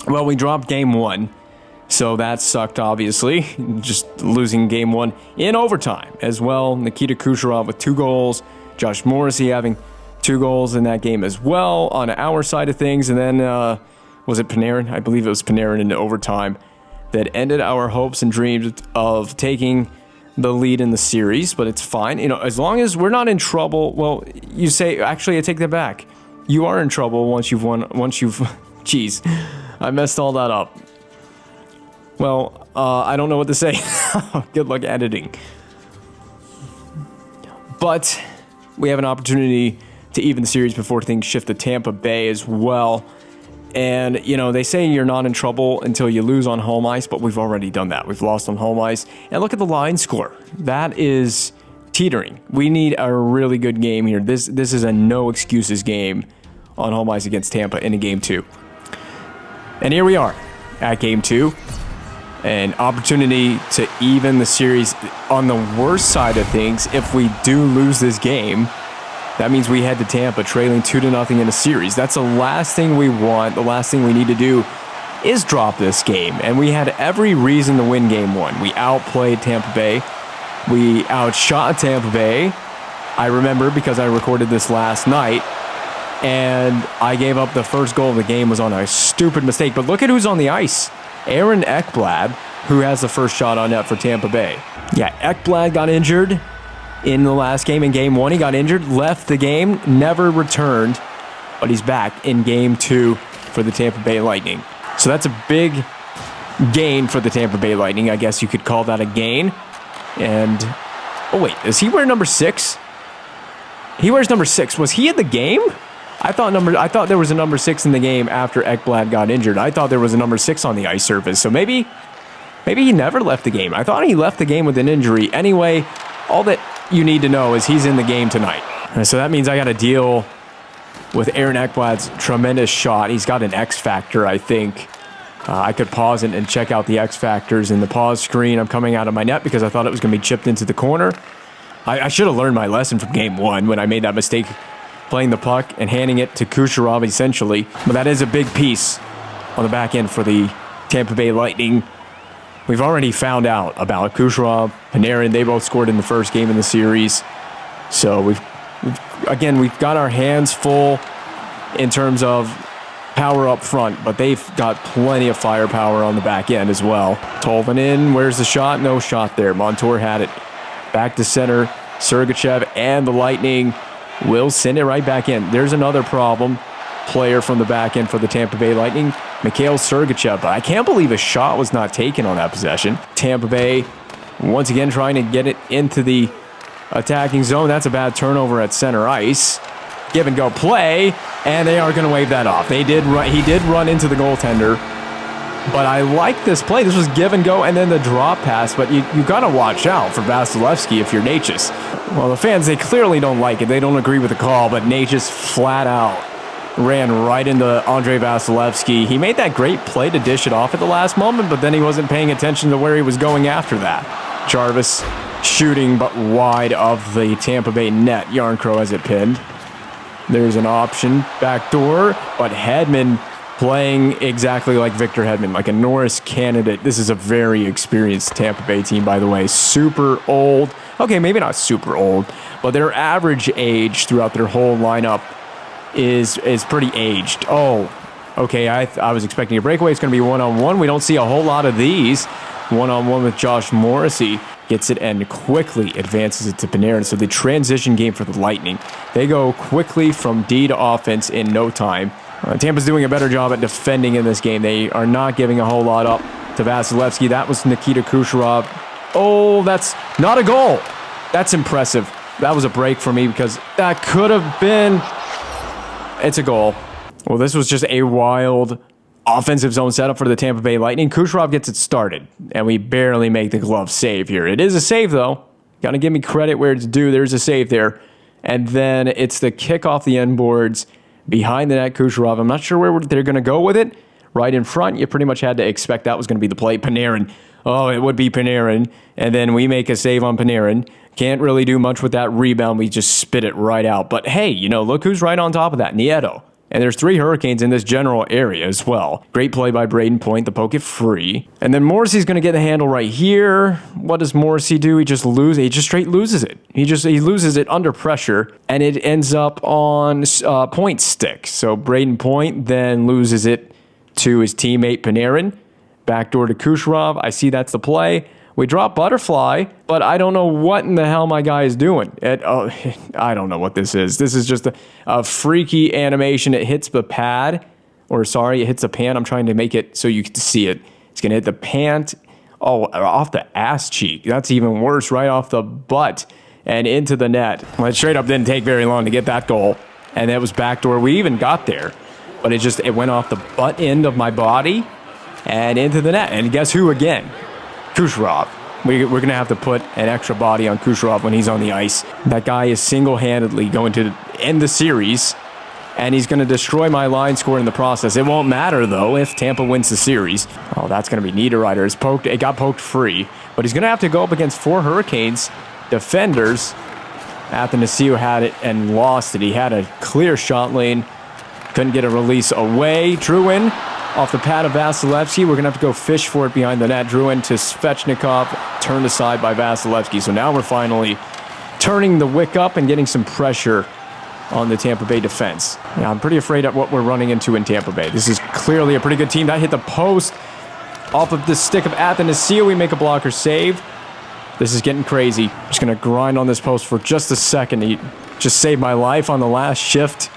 Well, we dropped game one, so that sucked, obviously. Just losing game one in overtime as well. Nikita Kucherov with 2 goals. Josh Morrissey having 2 goals in that game as well on our side of things. And then, was it Panarin? I believe it was Panarin in overtime that ended our hopes and dreams of taking the lead in the series. But it's fine. As long as we're not in trouble. Well, you say, actually, I take that back. You are in trouble once you've won. Jeez, I messed all that up. Well, I don't know what to say. Good luck editing. But we have an opportunity to even the series before things shift to Tampa Bay as well. And, they say you're not in trouble until you lose on home ice, but we've already done that. We've lost on home ice. And look at the line score. That is teetering. We need a really good game here. This is a no excuses game on home ice against Tampa in game 2. And here we are at game 2. An opportunity to even the series. On the worst side of things, if we do lose this game, that means we head to Tampa trailing 2-0 in a series. That's the last thing we want. The last thing we need to do is drop this game. And we had every reason to win game 1. We outplayed Tampa Bay. We outshot Tampa Bay. I remember because I recorded this last night. And I gave up the first goal of the game was on a stupid mistake. But look at who's on the ice. Aaron Ekblad, who has the first shot on net for Tampa Bay. Yeah, Ekblad got injured in the last game. In game 1, he got injured, left the game, never returned, but he's back in game 2 for the Tampa Bay Lightning. So that's a big gain for the Tampa Bay Lightning. I guess you could call that a gain. And, oh wait, does he wear number 6? He wears number 6. Was he in the game? I thought there was a number 6 in the game after Ekblad got injured. I thought there was a number 6 on the ice surface. So maybe he never left the game. I thought he left the game with an injury. Anyway, all that you need to know is he's in the game tonight. So that means I got to deal with Aaron Ekblad's tremendous shot. He's got an X factor, I think. I could pause it and check out the X factors in the pause screen. I'm coming out of my net because I thought it was going to be chipped into the corner. I should have learned my lesson from game 1 when I made that mistake playing the puck and handing it to Kucherov essentially. But that is a big piece on the back end for the Tampa Bay Lightning. We've already found out about Kucherov, Panarin. They both scored in the first game in the series. So we've got our hands full in terms of power up front, but they've got plenty of firepower on the back end as well. Tolvanen, where's the shot? No shot there. Montour had it. Back to center. Sergachev and the Lightning will send it right back in. There's another problem player from the back end for the Tampa Bay Lightning, Mikhail Sergachev. But I can't believe a shot was not taken on that possession. Tampa Bay once again trying to get it into the attacking zone. That's a bad turnover at center ice. Give and go play, and they are going to wave that off. He did run into the goaltender, but I like this play. This was give and go, and then the drop pass. But you got to watch out for Vasilevsky if you're Natchez. Well, the fans, they clearly don't like it. They don't agree with the call, but Natchez flat out ran right into Andrei Vasilevsky. He made that great play to dish it off at the last moment, but then he wasn't paying attention to where he was going after that. Jarvis shooting, but wide of the Tampa Bay net. Yarncrow has it pinned. There's an option, backdoor, but Hedman playing exactly like Victor Hedman, like a Norris candidate. This is a very experienced Tampa Bay team, by the way. Super old. Okay, maybe not super old, but their average age throughout their whole lineup is pretty aged. Oh, okay, I was expecting a breakaway. It's going to be one-on-one. We don't see a whole lot of these. One-on-one with Josh Morrissey. Gets it and quickly advances it to Panarin. So the transition game for the Lightning. They go quickly from D to offense in no time. Tampa's doing a better job at defending in this game. They are not giving a whole lot up to Vasilevsky. That was Nikita Kucherov. Oh, that's not a goal. That's impressive. That was a break for me because that could have been... It's a goal. Well, this was just a wild offensive zone setup for the Tampa Bay Lightning. Kucherov gets it started, and we barely make the glove save here. It is a save, though. Got to give me credit where it's due. There's a save there. And then it's the kick off the end boards behind the net. Kucherov, I'm not sure where they're going to go with it. Right in front, you pretty much had to expect that was going to be the play. Panarin. Oh, it would be Panarin. And then we make a save on Panarin. Can't really do much with that rebound. We just spit it right out. But hey, look who's right on top of that. Nieto. And there's 3 Hurricanes in this general area as well. Great play by Braden Point to poke it free. And then Morrissey's going to get the handle right here. What does Morrissey do? He just straight loses it. He loses it under pressure, and it ends up on Point's stick. So Braden Point then loses it to his teammate Panarin. Backdoor to Kucherov. I see that's the play. We drop Butterfly, but I don't know what in the hell my guy is doing. I don't know what this is. This is just a freaky animation. It hits the pad, it hits the pan. I'm trying to make it so you can see it. It's going to hit the pant, off the ass cheek. That's even worse, right off the butt and into the net. Well, it straight up didn't take very long to get that goal, and it was backdoor. We even got there, but it went off the butt end of my body and into the net. And guess who again? Kucherov. We're going to have to put an extra body on Kucherov when he's on the ice. That guy is single-handedly going to end the series, and he's going to destroy my line score in the process. It won't matter, though, if Tampa wins the series. Oh, that's going to be Niederreiter. It got poked free, but he's going to have to go up against 4 Hurricanes defenders. Athanasiou had it and lost it. He had a clear shot lane. Couldn't get a release away. Drouin off the pad of Vasilevsky. We're going to have to go fish for it behind the net. Drouin to Svechnikov, turned aside by Vasilevsky. So now we're finally turning the wick up and getting some pressure on the Tampa Bay defense. Yeah, I'm pretty afraid of what we're running into in Tampa Bay. This is clearly a pretty good team. That hit the post off of the stick of Athanasiou. We make a blocker save. This is getting crazy. Just going to grind on this post for just a second. He just saved my life on the last shift.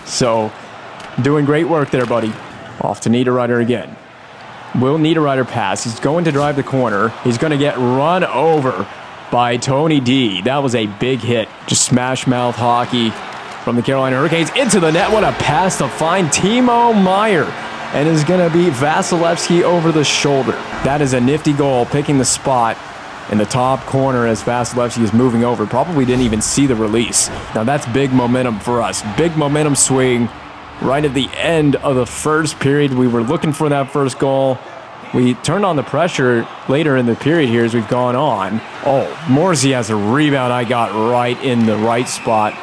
So, doing great work there, buddy. Off to Niederreiter again. Will Niederreiter pass? He's going to drive the corner. He's going to get run over by Tony D. That was a big hit. Just smash mouth hockey from the Carolina Hurricanes into the net. What a pass to find Timo Meier. And it's going to be Vasilevsky over the shoulder. That is a nifty goal, picking the spot in the top corner as Vasilevsky is moving over. Probably didn't even see the release. Now that's big momentum for us. Big momentum swing. Right at the end of the first period, we were looking for that first goal. We turned on the pressure later in the period here as we've gone on. Oh, Morrissey has a rebound. I got right in the right spot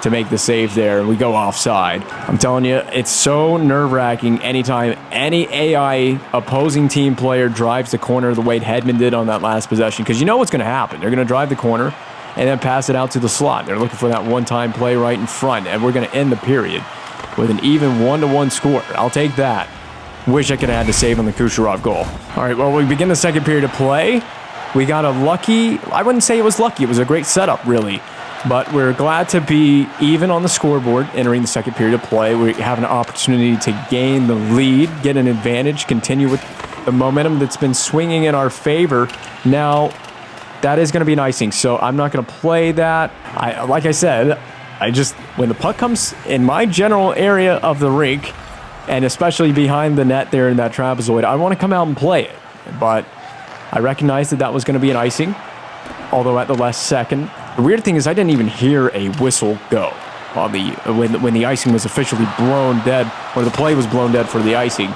to make the save there. We go offside. I'm telling you, it's so nerve-wracking anytime any AI opposing team player drives the corner the way Hedman did on that last possession, because you know what's going to happen. They're going to drive the corner and then pass it out to the slot. They're looking for that one-time play right in front, and we're going to end the period with an even 1-1 score. I'll take that. Wish I could have had the save on the Kucherov goal. All right, well, we begin the second period of play. We got a lucky, I wouldn't say it was lucky. It was a great setup, really. But we're glad to be even on the scoreboard entering the second period of play. We have an opportunity to gain the lead, get an advantage, continue with the momentum that's been swinging in our favor. Now, that is going to be an icing, so I'm not going to play that. Like I said, when the puck comes in my general area of the rink, and especially behind the net there in that trapezoid, I want to come out and play it. But I recognized that was going to be an icing, although at the last second. The weird thing is I didn't even hear a whistle go on when the icing was officially blown dead, or the play was blown dead for the icing.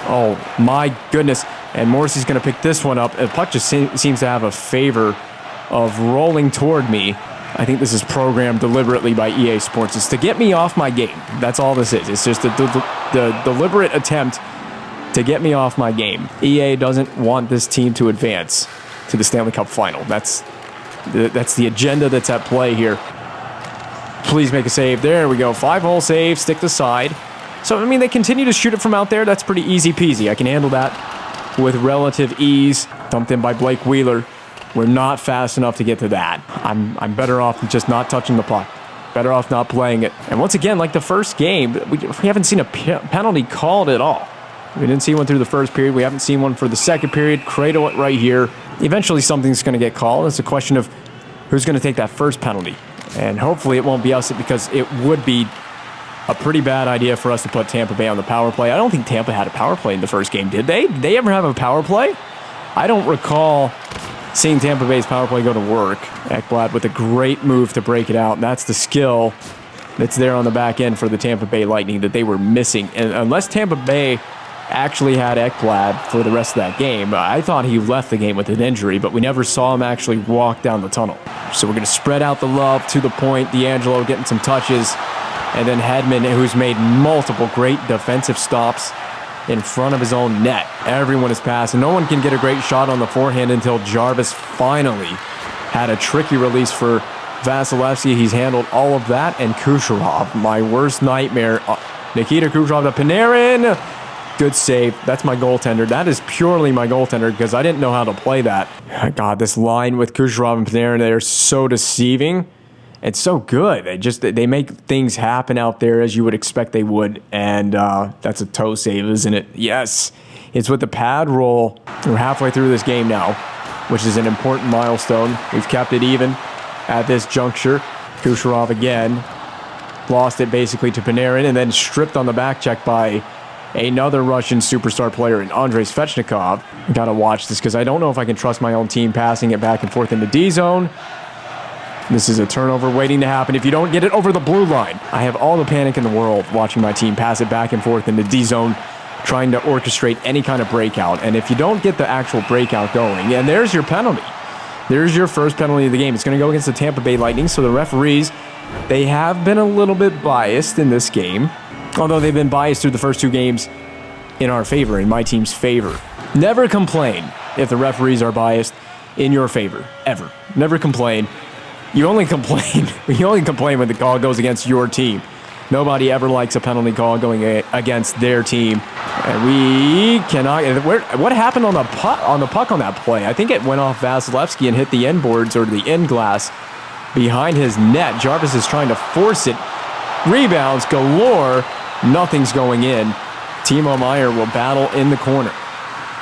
Oh, my goodness. And Morrissey's going to pick this one up. The puck just seems to have a favor of rolling toward me. I think this is programmed deliberately by EA Sports. It's to get me off my game. That's all this is. It's just the deliberate attempt to get me off my game. EA doesn't want this team to advance to the Stanley Cup Final. That's the agenda that's at play here. Please make a save. There we go. 5-hole save. Stick to side. So, I mean, they continue to shoot it from out there. That's pretty easy peasy. I can handle that with relative ease. Dumped in by Blake Wheeler. We're not fast enough to get to that. I'm better off just not touching the puck. Better off not playing it. And once again, like the first game, we haven't seen a penalty called at all. We didn't see one through the first period. We haven't seen one for the second period. Cradle it right here. Eventually something's going to get called. It's a question of who's going to take that first penalty. And hopefully it won't be us, because it would be a pretty bad idea for us to put Tampa Bay on the power play. I don't think Tampa had a power play in the first game, did they? Did they ever have a power play? I don't recall seeing Tampa Bay's power play go to work. Ekblad with a great move to break it out. And that's the skill that's there on the back end for the Tampa Bay Lightning that they were missing. And unless Tampa Bay actually had Ekblad for the rest of that game, I thought he left the game with an injury, but we never saw him actually walk down the tunnel. So we're going to spread out the love to the point. D'Angelo getting some touches. And then Hedman, who's made multiple great defensive stops in front of his own net. Everyone is passing. No one can get a great shot on the forehand until Jarvis finally had a tricky release for Vasilevsky. He's handled all of that. And Kucherov, my worst nightmare. Nikita Kucherov to Panarin. Good save. That's my goaltender. That is purely my goaltender because I didn't know how to play that. God, this line with Kucherov and Panarin, they're so deceiving. It's so good. They make things happen out there as you would expect they would. And that's a toe save, isn't it? Yes. It's with the pad roll. We're halfway through this game now, which is an important milestone. We've kept it even at this juncture. Kucherov again lost it basically to Panarin and then stripped on the back check by another Russian superstar player in Andrei Svechnikov. I gotta watch this because I don't know if I can trust my own team passing it back and forth into D-zone. This is a turnover waiting to happen if you don't get it over the blue line. I have all the panic in the world watching my team pass it back and forth into D-zone, trying to orchestrate any kind of breakout. And if you don't get the actual breakout going, and there's your penalty. There's your first penalty of the game. It's going to go against the Tampa Bay Lightning. So the referees, they have been a little bit biased in this game, although they've been biased through the first two games in our favor, in my team's favor. Never complain if the referees are biased in your favor, ever. Never complain. You only complain when the call goes against your team. Nobody ever likes a penalty call going against their team. And we cannot. What happened on the puck on that play? I think it went off Vasilevsky and hit the end boards or the end glass behind his net. Jarvis is trying to force it. Rebounds galore. Nothing's going in. Timo Meier will battle in the corner.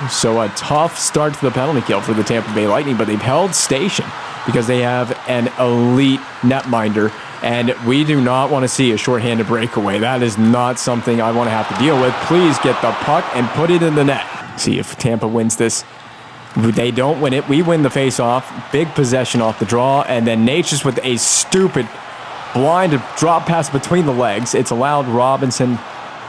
So a tough start to the penalty kill for the Tampa Bay Lightning, but they've held station because they have an elite netminder, and we do not want to see a shorthanded breakaway. That is not something I want to have to deal with. Please get the puck and put it in the net. See if Tampa wins this. They don't win it. We win the face-off. Big possession off the draw, and then Natchez with a stupid blind drop pass between the legs. It's allowed Robinson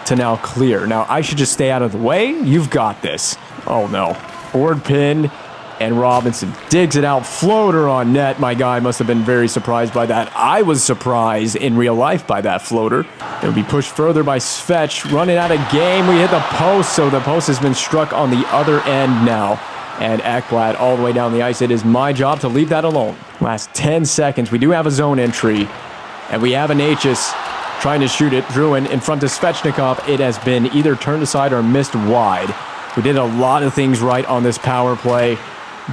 to now clear. Now, I should just stay out of the way. You've got this. Oh, no. Board pin. And Robinson digs it out. Floater on net. My guy must have been very surprised by that. I was surprised in real life by that floater. It'll be pushed further by Svech. Running out of game. We hit the post, so the post has been struck on the other end now. And Ekblad all the way down the ice. It is my job to leave that alone. Last 10 seconds. We do have a zone entry. And we have a Natchez trying to shoot it. Drouin in front of Svechnikov. It has been either turned aside or missed wide. We did a lot of things right on this power play,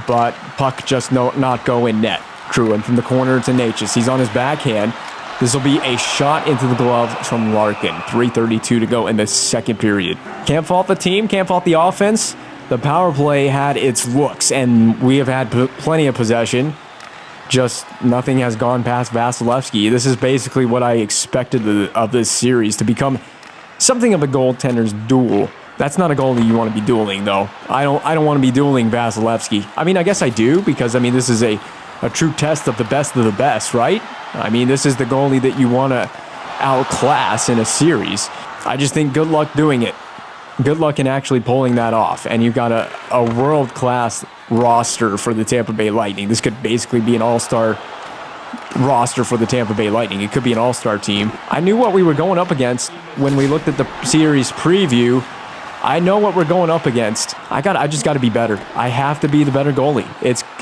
but puck just not go in net. Drouin from the corner to Natchez. He's on his backhand. This will be a shot into the glove from Larkin. 3:32 to go in the second period. Can't fault the team, can't fault the offense. The power play had its looks, and we have had plenty of possession. Just nothing has gone past Vasilevsky. This is basically what I expected of this series, to become something of a goaltender's duel. That's not a goalie you want to be dueling, though. I don't want to be dueling Vasilevsky. I mean, I guess I do, because, I mean, this is a true test of the best, right? I mean, this is the goalie that you want to outclass in a series. I just think good luck doing it. Good luck in actually pulling that off. And you've got a world-class roster for the Tampa Bay Lightning. This could basically be an all-star roster for the Tampa Bay Lightning. It could be an all-star team. I knew what we were going up against when we looked at the series preview. I know what we're going up against. I just got to be better. I have to be the better goalie.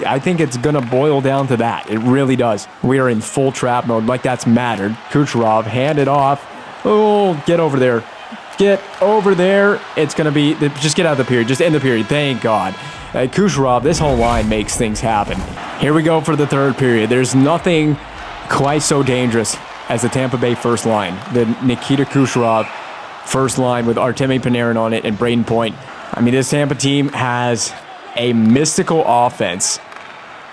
I think it's going to boil down to that. It really does. We are in full trap mode, like that's mattered. Kucherov, hand it off. Oh, get over there. Get over there. It's going to be, just get out of the period. Just end the period. Thank God. Kucherov, this whole line makes things happen. Here we go for the third period. There's nothing quite so dangerous as the Tampa Bay first line. The Nikita Kucherov first line with Artemi Panarin on it and Braden Point. I mean, this Tampa team has a mystical offense.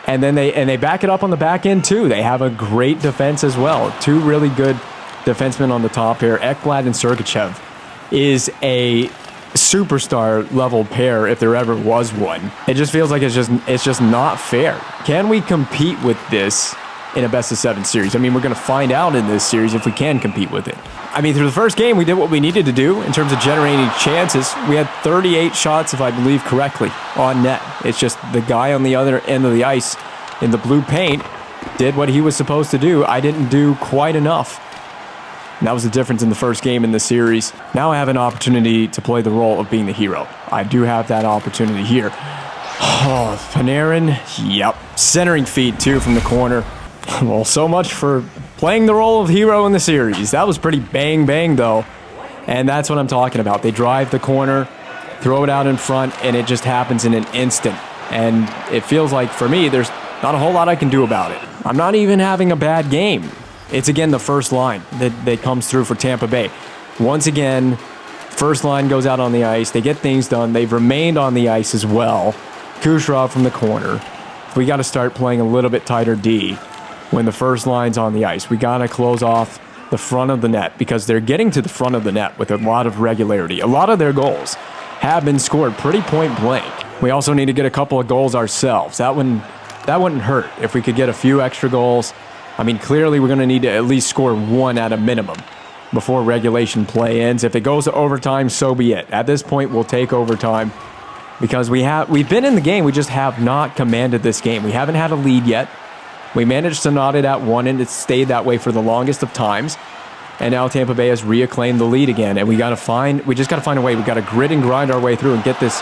And then they back it up on the back end, too. They have a great defense as well. Two really good defensemen on the top here. Ekblad and Sergachev is a superstar level pair if there ever was one. It just feels like it's just not fair. Can we compete with this in a best-of-7 series? I mean, we're going to find out in this series if we can compete with it. I mean, through the first game, we did what we needed to do in terms of generating chances. We had 38 shots, if I believe correctly, on net. It's just the guy on the other end of the ice in the blue paint did what he was supposed to do. I didn't do quite enough. And that was the difference in the first game in the series. Now I have an opportunity to play the role of being the hero. I do have that opportunity here. Oh, Panarin, yep. Centering feed, too, from the corner. Well, so much for playing the role of hero in the series. That was pretty bang, though. And that's what I'm talking about. They drive the corner, throw it out in front, and it just happens in an instant. And it feels like, for me, there's not a whole lot I can do about it. I'm not even having a bad game. It's, again, the first line that comes through for Tampa Bay. Once again, first line goes out on the ice. They get things done. They've remained on the ice as well. Kucherov from the corner. We got to start playing a little bit tighter D when the first line's on the ice. We got to close off the front of the net because they're getting to the front of the net with a lot of regularity. A lot of their goals have been scored pretty point blank. We also need to get a couple of goals ourselves. That wouldn't hurt if we could get a few extra goals. I mean, clearly we're going to need to at least score one at a minimum before regulation play ends. If it goes to overtime, so be it. At this point, we'll take overtime because we've been in the game. We just have not commanded this game. We haven't had a lead yet. We managed to knot it at one, and it stayed that way for the longest of times. And now Tampa Bay has reacclaimed the lead again, and we just got to find a way. We got to grit and grind our way through and get this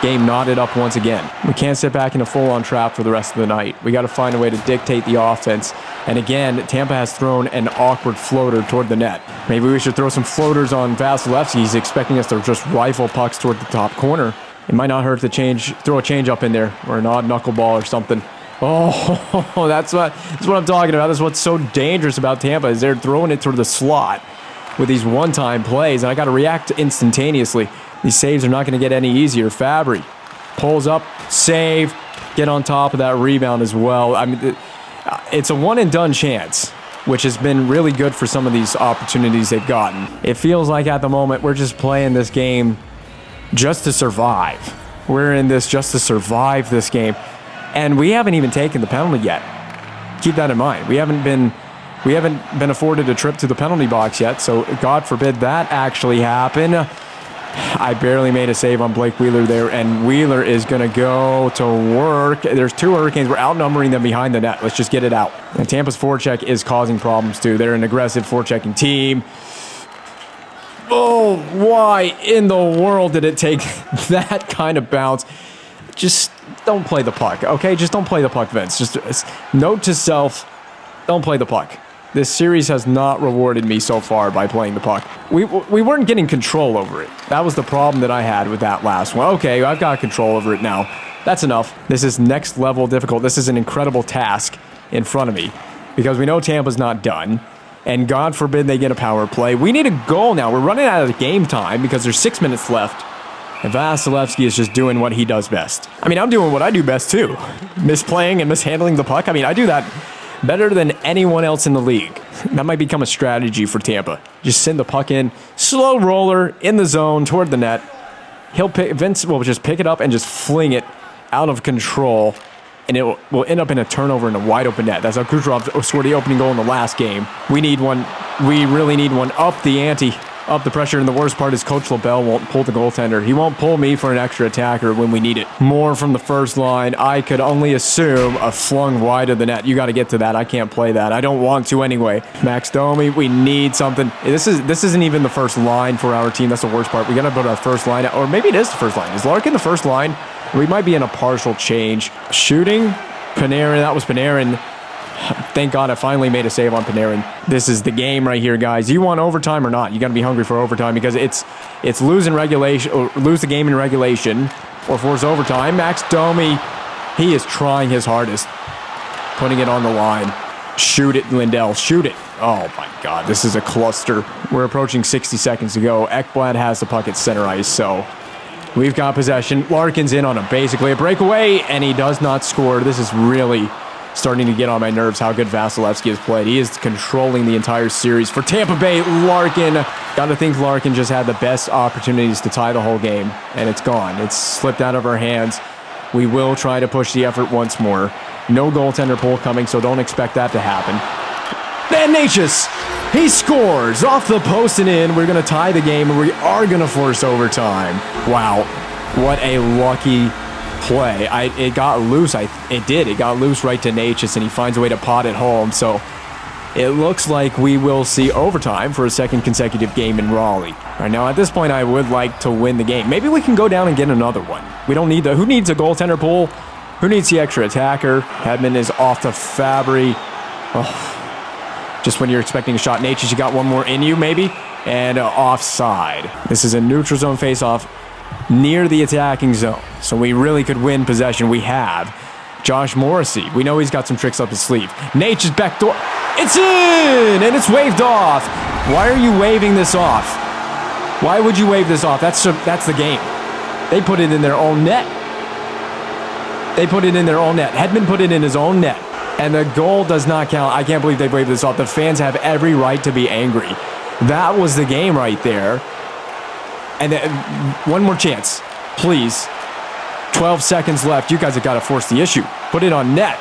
game knotted up once again. We can't sit back in a full-on trap for the rest of the night. We got to find a way to dictate the offense. And again, Tampa has thrown an awkward floater toward the net. Maybe we should throw some floaters on Vasilevsky. He's expecting us to just rifle pucks toward the top corner. It might not hurt to throw a change up in there or an odd knuckleball or something. Oh, that's what I'm talking about. That's what's so dangerous about Tampa is they're throwing it toward the slot with these one-time plays, and I got to react instantaneously. These saves are not going to get any easier. Fabry pulls up, save, get on top of that rebound as well. I mean, it's a one-and-done chance, which has been really good for some of these opportunities they've gotten. It feels like at the moment we're just playing this game just to survive. We're in this just to survive this game. And we haven't even taken the penalty yet. Keep that in mind. We haven't been afforded a trip to the penalty box yet, so God forbid that actually happen. I barely made a save on Blake Wheeler there, and Wheeler is going to go to work. There's two Hurricanes. We're outnumbering them behind the net. Let's just get it out. And Tampa's forecheck is causing problems, too. They're an aggressive forechecking team. Oh, why in the world did it take that kind of bounce? Just don't play the puck, okay? Just don't play the puck, Vince. Just note to self, don't play the puck. This series has not rewarded me so far by playing the puck. We weren't getting control over it. That was the problem that I had with that last one. Okay, I've got control over it now. That's enough. This is next level difficult. This is an incredible task in front of me because we know Tampa's not done. And God forbid they get a power play. We need a goal now. We're running out of game time because there's 6 minutes left. And Vasilevsky is just doing what he does best. I mean, I'm doing what I do best too. Misplaying and mishandling the puck. I mean, I do that better than anyone else in the league. That might become a strategy for Tampa. Just send the puck in, slow roller in the zone toward the net. Vince will just pick it up and just fling it out of control, and it will end up in a turnover in a wide open net. That's how Kucherov scored the opening goal in the last game. We need one. We really need one. Up the ante. Up the pressure, and the worst part is Coach LaBelle won't pull the goaltender. He won't pull me for an extra attacker when we need it. More from the first line. I could only assume a flung wide of the net. You got to get to that. I can't play that. I don't want to anyway. Max Domi, we need something. This isn't even the first line for our team. That's the worst part. We got to put our first line, or maybe it is the first line. Is Larkin the first line? We might be in a partial change. Shooting, Panarin. That was Panarin. Thank God I finally made a save on Panarin. This is the game right here, guys. You want overtime or not? You got to be hungry for overtime because it's lose in regulation or lose the game in regulation or force overtime. Max Domi, he is trying his hardest, putting it on the line. Shoot it, Lindell. Shoot it. Oh my God, this is a cluster. We're approaching 60 seconds to go. Ekblad has the puck at center ice, so we've got possession. Larkin's in on basically a breakaway, and he does not score. This is really starting to get on my nerves how good Vasilevsky has played. He is controlling the entire series. For Tampa Bay, Larkin. Got to think Larkin just had the best opportunities to tie the whole game, and it's gone. It's slipped out of our hands. We will try to push the effort once more. No goaltender pull coming, so don't expect that to happen. Then Natchez, he scores off the post and in. We're going to tie the game, and we are going to force overtime. Wow, what a lucky play. It got loose. It got loose right to Natchez, and he finds a way to pot it home. So it looks like we will see overtime for a second consecutive game in Raleigh. Right now, at this point, I would like to win the game. Maybe we can go down and get another one. We don't need who needs a goaltender pool? Who needs the extra attacker? Hedman is off to Fabry. Oh, just when you're expecting a shot. Natchez, you got one more in you, maybe? And offside. This is a neutral zone faceoff near the attacking zone. So we really could win possession. We have Josh Morrissey. We know he's got some tricks up his sleeve. Natchez backdoor. It's in! And it's waved off. Why are you waving this off? Why would you wave this off? That's the game. They put it in their own net. They put it in their own net. Hedman put it in his own net. And the goal does not count. I can't believe they waved this off. The fans have every right to be angry. That was the game right there. And then, one more chance. Please. 12 seconds left. You guys have got to force the issue. Put it on net.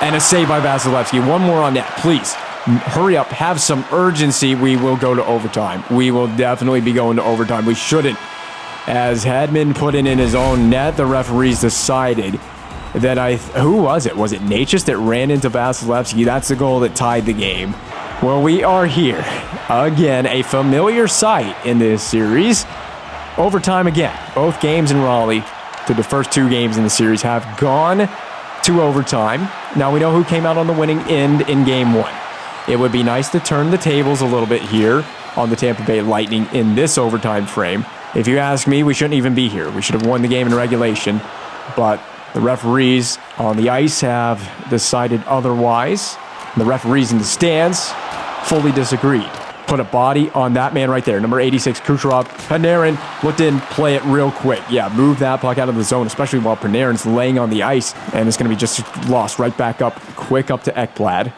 And a save by Vasilevsky. One more on net, please. Hurry up. Have some urgency. We will go to overtime. We will definitely be going to overtime. We shouldn't. As Hedman put it in his own net, the referees decided that who was it? Was it Natchez that ran into Vasilevsky? That's the goal that tied the game. Well, we are here. Again, a familiar sight in this series. Overtime again. Both games in Raleigh, through the first two games in the series, have gone to overtime. Now we know who came out on the winning end in game one. It would be nice to turn the tables a little bit here on the Tampa Bay Lightning in this overtime frame. If you ask me, we shouldn't even be here. We should have won the game in regulation. But the referees on the ice have decided otherwise. The referees in the stands fully disagreed. Put a body on that man right there. Number 86, Kucherov. Panarin looked in, play it real quick. Yeah, move that puck out of the zone, especially while Panarin's laying on the ice. And it's going to be just lost right back up, quick up to Ekblad.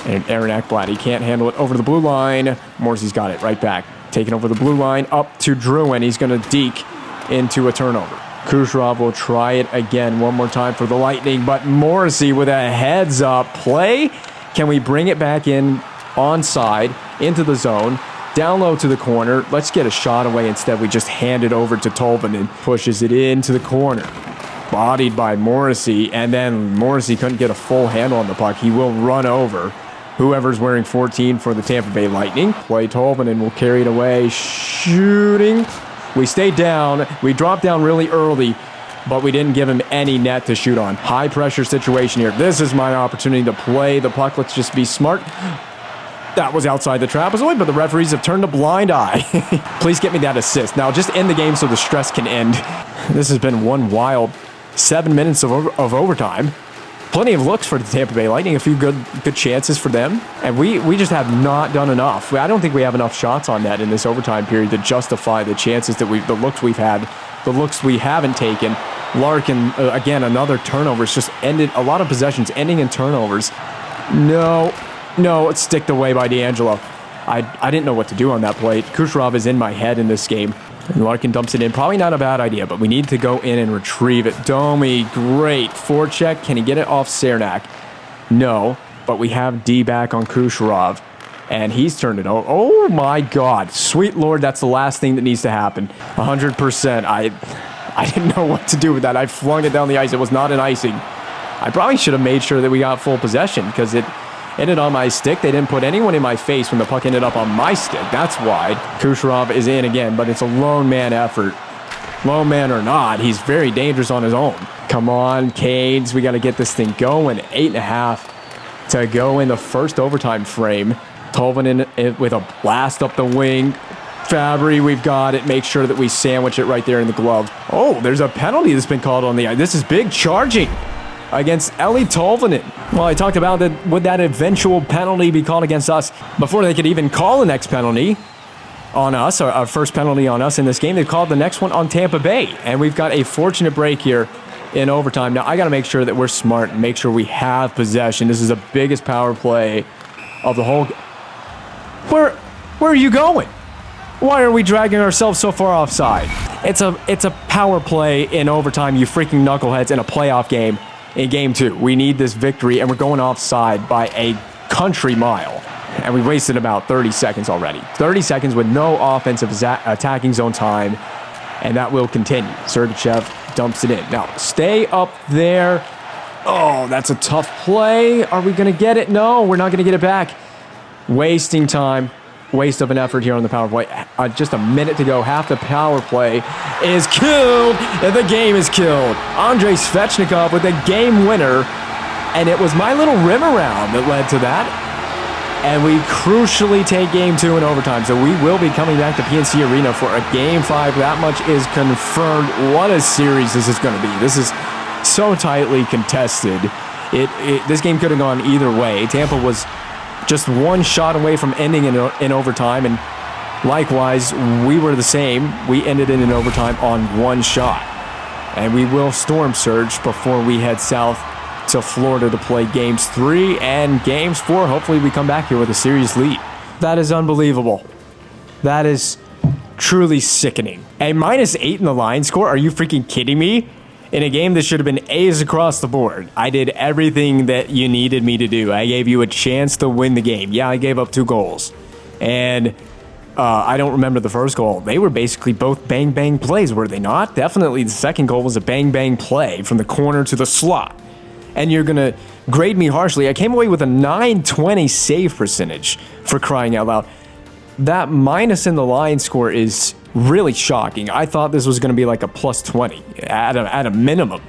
And Aaron Ekblad, he can't handle it over the blue line. Morrissey's got it right back. Taking over the blue line, up to Drouin. He's going to deke into a turnover. Kucherov will try it again one more time for the Lightning, but Morrissey with a heads-up play. Can we bring it back in onside, into the zone, down low to the corner? Let's get a shot away. Instead, we just hand it over to Tolvanen. Pushes it into the corner. Bodied by Morrissey, and then Morrissey couldn't get a full handle on the puck. He will run over whoever's wearing 14 for the Tampa Bay Lightning. Play Tolvanen will carry it away. Shooting. We stayed down. We dropped down really early, but we didn't give him any net to shoot on. High pressure situation here. This is my opportunity to play the puck. Let's just be smart. That was outside the trapezoid, but the referees have turned a blind eye. Please get me that assist. Now just end the game so the stress can end. This has been one wild 7 minutes of overtime. Plenty of looks for the Tampa Bay Lightning, a few good chances for them, and we just have not done enough. I don't think we have enough shots on net in this overtime period to justify the chances that the looks we've had, the looks we haven't taken. Larkin, again, another turnover. It's just ended a lot of possessions ending in turnovers. No, it's sticked away by D'Angelo. I didn't know what to do on that play. Kucherov is in my head in this game. And Larkin dumps it in. Probably not a bad idea, but we need to go in and retrieve it. Domi, great. Forecheck. Can he get it off Cernak? No, but we have D back on Kucherov, and he's turned it over. Oh, my God. Sweet Lord, that's the last thing that needs to happen. 100%. I didn't know what to do with that. I flung it down the ice. It was not an icing. I probably should have made sure that we got full possession because it ended on my stick. They didn't put anyone in my face when the puck ended up on my stick. That's why. Kucherov is in again, but it's a lone man effort. Lone man or not, he's very dangerous on his own. Come on, Canes. We got to get this thing going. 8.5 to go in the first overtime frame. Tolvanen with a blast up the wing. Fabry, we've got it. Make sure that we sandwich it right there in the glove. Oh, there's a penalty that's been called on the ice. This is big charging against Eeli Tolvanen. Well, I talked about that. Would that eventual penalty be called against us before they could even call the next penalty on us, our first penalty on us in this game? They called the next one on Tampa Bay, and we've got a fortunate break here in overtime. Now, I got to make sure that we're smart and make sure we have possession. This is the biggest power play of the whole. Where are you going? Why are we dragging ourselves so far offside? It's a power play in overtime, you freaking knuckleheads, in a playoff game. In game 2, we need this victory, and we're going offside by a country mile. And we wasted about 30 seconds already. 30 seconds with no offensive attacking zone time, and that will continue. Sergachev dumps it in. Now, stay up there. Oh, that's a tough play. Are we going to get it? No, we're not going to get it back. Wasting time. Waste of an effort here on the power play. Just a minute to go. Half the power play is killed, and the game is killed. Andrei Svechnikov with the game winner, and it was my little rim around that led to that. And we crucially take Game 2 in overtime, so we will be coming back to PNC Arena for a Game 5. That much is confirmed. What a series this is going to be. This is so tightly contested. This game could have gone either way. Tampa was just one shot away from ending in overtime, and likewise, we were the same. We ended in overtime on one shot. And we will storm surge before we head south to Florida to play Games 3 and Games 4. Hopefully we come back here with a series lead. That is unbelievable. That is truly sickening. A -8 in the line score? Are you freaking kidding me? In a game that should have been A's across the board. I did everything that you needed me to do. I gave you a chance to win the game. Yeah, I gave up 2 goals. And I don't remember the first goal. They were basically both bang-bang plays, were they not? Definitely the second goal was a bang-bang play from the corner to the slot. And you're going to grade me harshly. I came away with a .920 save percentage, for crying out loud. That minus in the line score is really shocking. I thought this was going to be like a +20 at a minimum.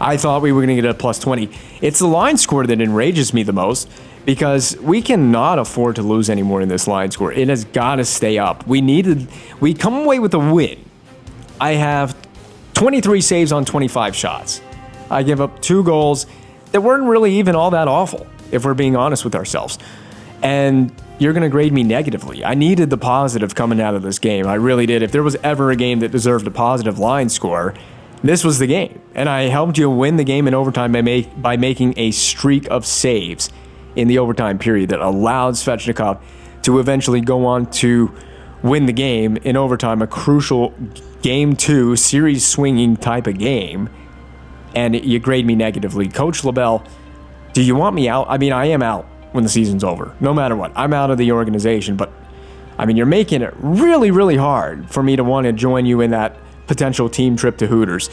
I thought we were going to get a +20. It's the line score that enrages me the most, because we cannot afford to lose anymore in this line score. It has got to stay up. We come away with a win. I have 23 saves on 25 shots. I give up 2 goals that weren't really even all that awful, if we're being honest with ourselves. And you're going to grade me negatively. I needed the positive coming out of this game. I really did. If there was ever a game that deserved a positive line score, this was the game. And I helped you win the game in overtime by making a streak of saves in the overtime period that allowed Svechnikov to eventually go on to win the game in overtime, a crucial Game 2 series swinging type of game. And you grade me negatively. Coach LaBelle, do you want me out? I mean, I am out when the season's over. No matter what. I'm out of the organization. But, I mean, you're making it really, really hard for me to want to join you in that potential team trip to Hooters.